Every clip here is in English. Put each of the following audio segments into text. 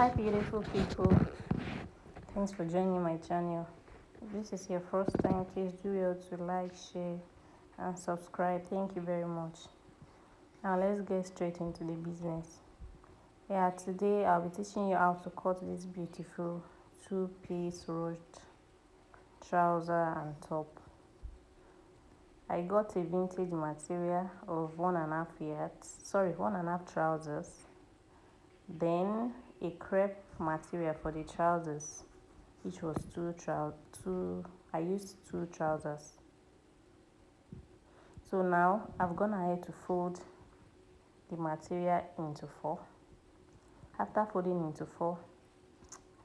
Hi beautiful people, thanks for joining my channel. If this is your first time, please do well to like, share and subscribe. Thank you very much. Now let's get straight into the business. Yeah, today I'll be teaching you how to cut this beautiful two-piece ruched trouser and top. I got a vintage material of 1.5 trousers, then a crepe material for the trousers, which was I used two trousers. So now I've gone ahead to fold the material into four. After folding into four,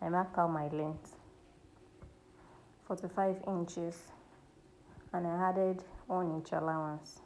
I mark out my length, 45 inches, and I added 1 inch allowance.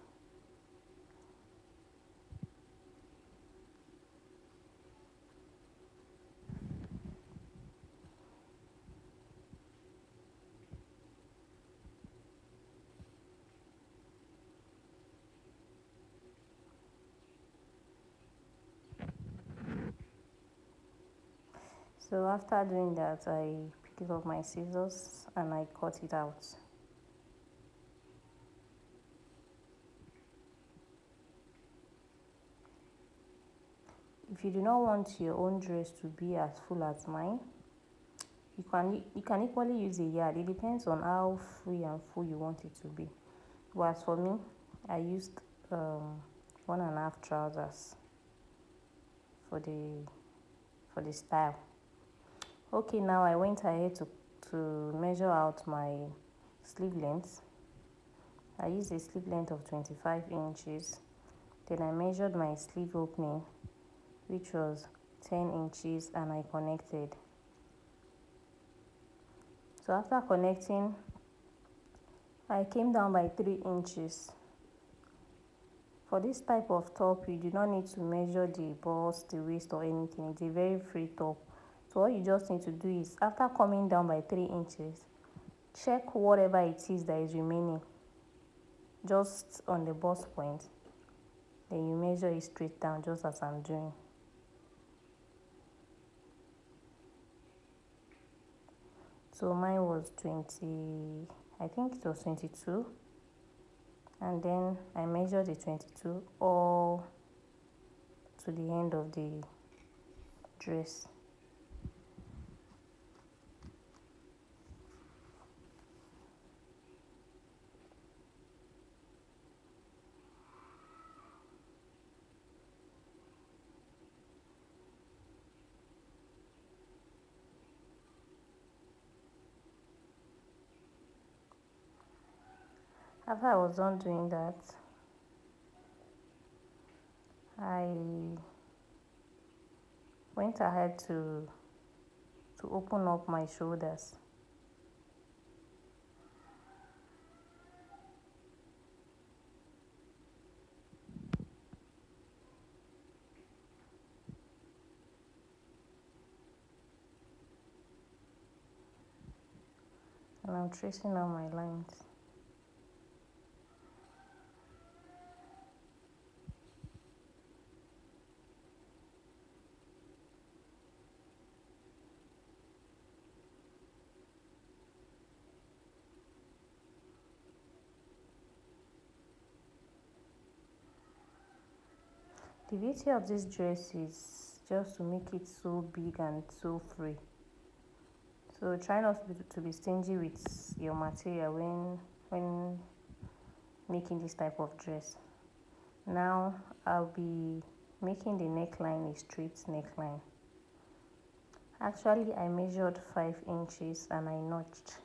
So after doing that, I picked up my scissors and I cut it out. If you do not want your own dress to be as full as mine, you can equally use a yard. It depends on how free and full you want it to be. But as for me, I used 1.5 trousers for the style. Okay, now I went ahead to measure out my sleeve length. I used a sleeve length of 25 inches. Then I measured my sleeve opening, which was 10 inches, and I connected. So after connecting, I came down by 3 inches. For this type of top, you do not need to measure the bust, the waist or anything. It's a very free top. So what you just need to do is, after coming down by 3 inches, check whatever it is that is remaining just on the bust point. Then you measure it straight down, just as I'm doing. So mine was 20, I think it was 22. And then I measured the 22 all to the end of the dress. After I was done doing that, I went ahead to open up my shoulders. And I'm tracing out my lines. The beauty of this dress is just to make it so big and so free. So try not to be stingy with your material when making this type of dress. Now I'll be making the neckline a straight neckline. Actually, I measured 5 inches and I notched.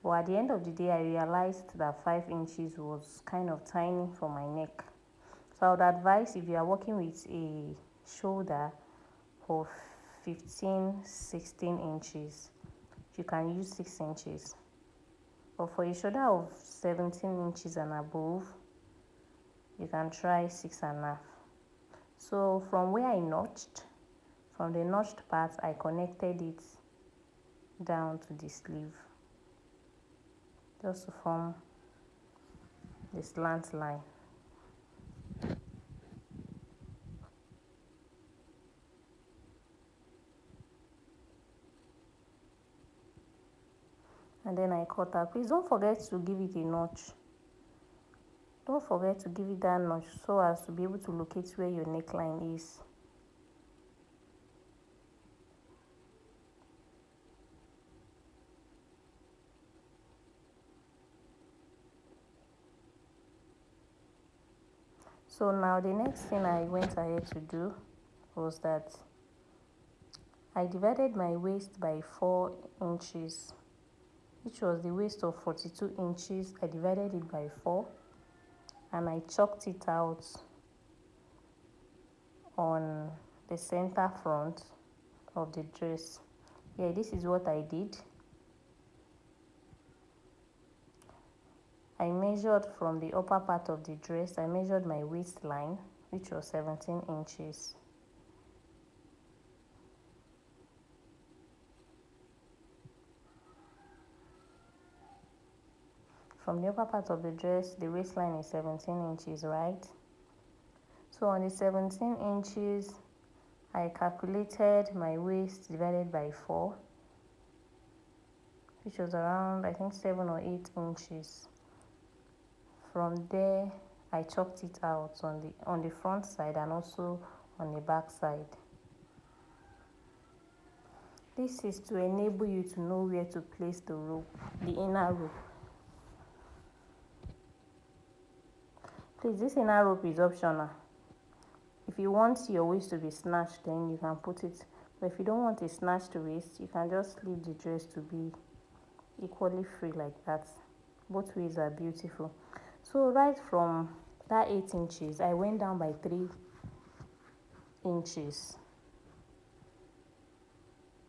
But at the end of the day, I realized that 5 inches was kind of tiny for my neck. So I would advise, if you are working with a shoulder of 15-16 inches, you can use 6 inches. But for a shoulder of 17 inches and above, you can try 6.5. So from where I notched, from the notched part, I connected it down to the sleeve, just to form the slant line. and then I cut out. Please don't forget to give it a notch. Don't forget to give it that notch so as to be able to locate where your neckline is. So now the next thing I went ahead to do was that I divided my waist by 4 inches, which was the waist of 42 inches. I divided it by 4 and I chalked it out on the center front of the dress. Yeah, this is what I did. I measured from the upper part of the dress, I measured my waistline, which was 17 inches. From the upper part of the dress, the waistline is 17 inches, right? So on the 17 inches, I calculated my waist divided by 4, which was around, I think, 7 or 8 inches. From there, I chalked it out on the front side and also on the back side. This is to enable you to know where to place the rope, the inner rope. Please, this inner rope is optional. If you want your waist to be snatched, then you can put it. But if you don't want a snatched waist, you can just leave the dress to be equally free like that. Both ways are beautiful. So right from that 8 inches, I went down by 3 inches.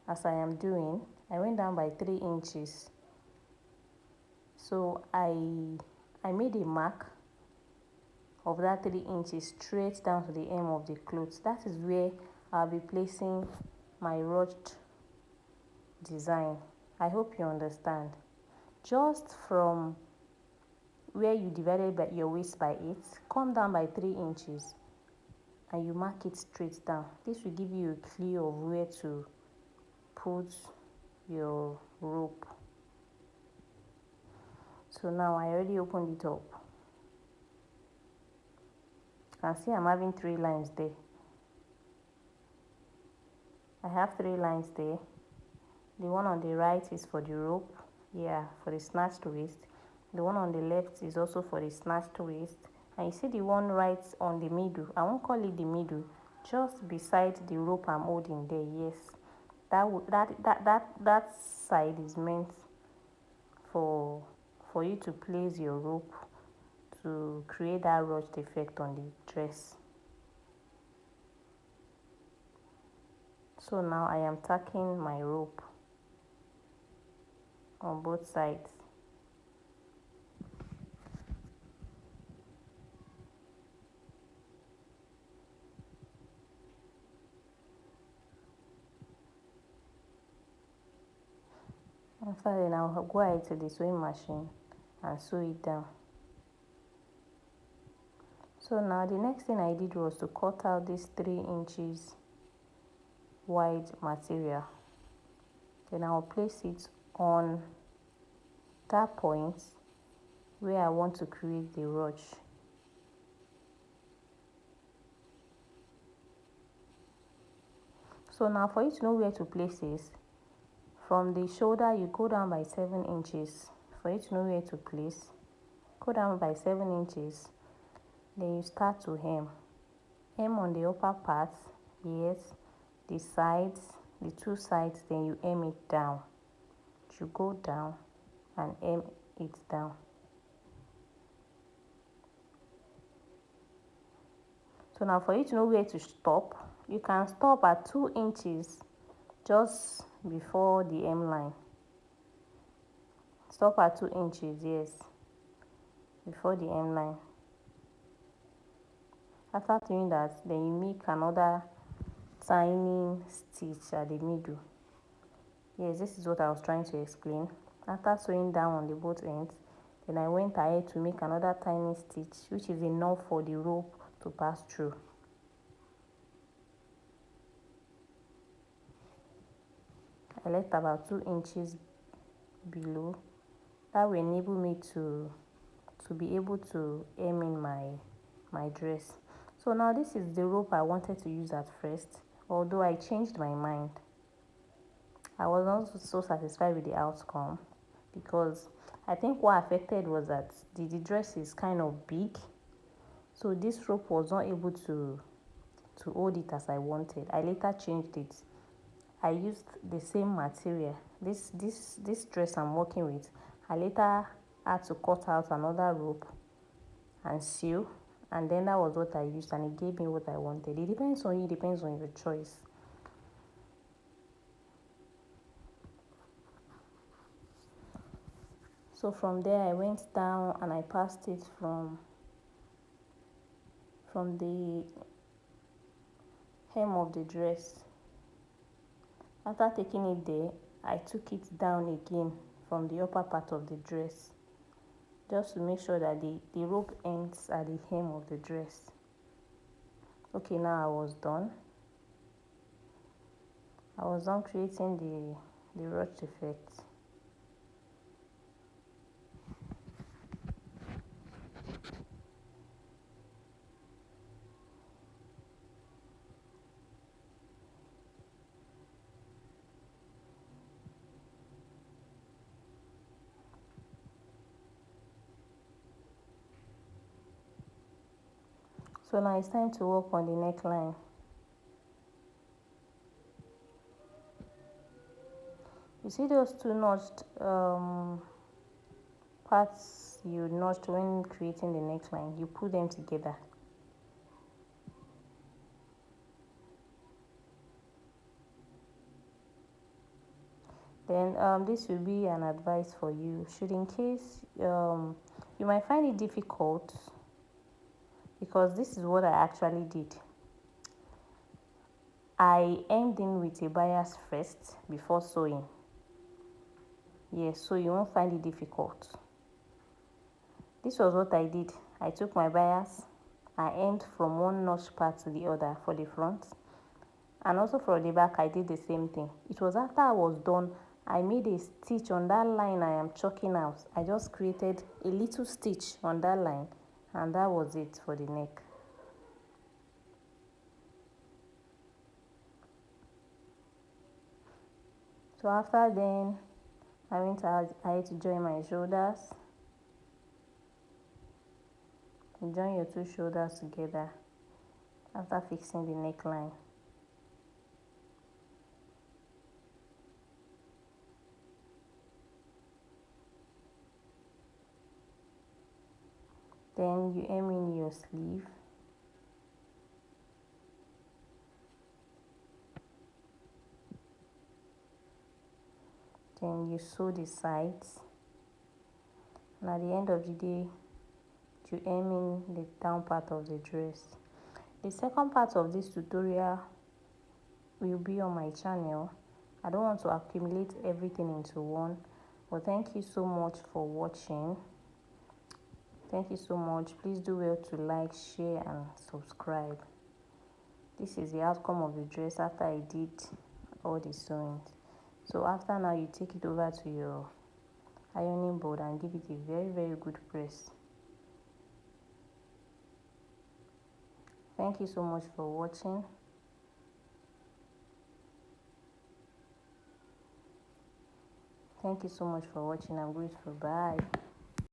As I am doing, I went down by 3 inches. So I made a mark of that 3 inches straight down to the hem of the clothes. That is where I'll be placing my ruched design. I hope you understand. Just from where you divided by your waist by 8, come down by 3 inches and you mark it straight down. This will give you a clue of where to put your rope. So now I already opened it up. You can see I'm having 3 lines there. I have 3 lines there. The one on the right is for the rope, for the snatched waist. The one on the left is also for the snatched waist. And you see the one right on the middle, I won't call it the middle, just beside the rope I'm holding there. Yes, that side is meant for you to place your rope to create that ruched effect on the dress. So now I am tacking my rope on both sides. After then, I'll go ahead to the sewing machine and sew it down. So now the next thing I did was to cut out this 3 inches wide material. Then I'll place it on that point where I want to create the ruch. So now for you to know where to place this, from the shoulder you go down by 7 inches. For you to know where to place, go down by 7 inches. Then you start to hem. Hem on the upper part, yes, the sides, the 2 sides, then you hem it down. You go down and hem it down. So now for you to know where to stop, you can stop at 2 inches just before the hem line. Stop at 2 inches, yes, before the hem line. After doing that, then you make another tiny stitch at the middle. Yes, this is what I was trying to explain. After sewing down on the both ends, then I went ahead to make another tiny stitch, which is enough for the rope to pass through. I left about 2 inches below. That will enable me to be able to hem in my dress. So now this is the rope I wanted to use at first, although I changed my mind. I was not so satisfied with the outcome because I think what affected was that the dress is kind of big, so this rope was not able to hold it as I wanted. I later changed it. I used the same material. This dress I'm working with, I later had to cut out another rope and sew, and then that was what I used, and it gave me what I wanted. It depends on you, it depends on your choice. So from there I went down and I passed it from the hem of the dress. After taking it there, I took it down again from the upper part of the dress, just to make sure that the rope ends at the hem of the dress. Okay, now I was done creating the ruched effect. So now it's time to work on the neckline. You see those two notched parts you notched when creating the neckline, you put them together. Then this will be an advice for you. Should in case you might find it difficult, because this is what I actually did. I hemmed in with a bias first before sewing. Yes, so you won't find it difficult. This was what I did. I took my bias, I hemmed from one notch part to the other for the front, and also for the back I did the same thing. It was after I was done, I made a stitch on that line I am chalking out. I just created a little stitch on that line, and that was it for the neck. So after then, I had to join my shoulders. You join your two shoulders together after fixing the neckline. Then you hem in your sleeve. Then you sew the sides. And at the end of the day, you hem in the down part of the dress. The second part of this tutorial will be on my channel. I don't want to accumulate everything into one, but thank you so much for watching. Thank you so much. Please do well to like, share and subscribe. This is the outcome of the dress after I did all the sewing. So after now, you take it over to your ironing board and give it a very good press. Thank you so much for watching. Thank you so much for watching. I'm grateful. Bye.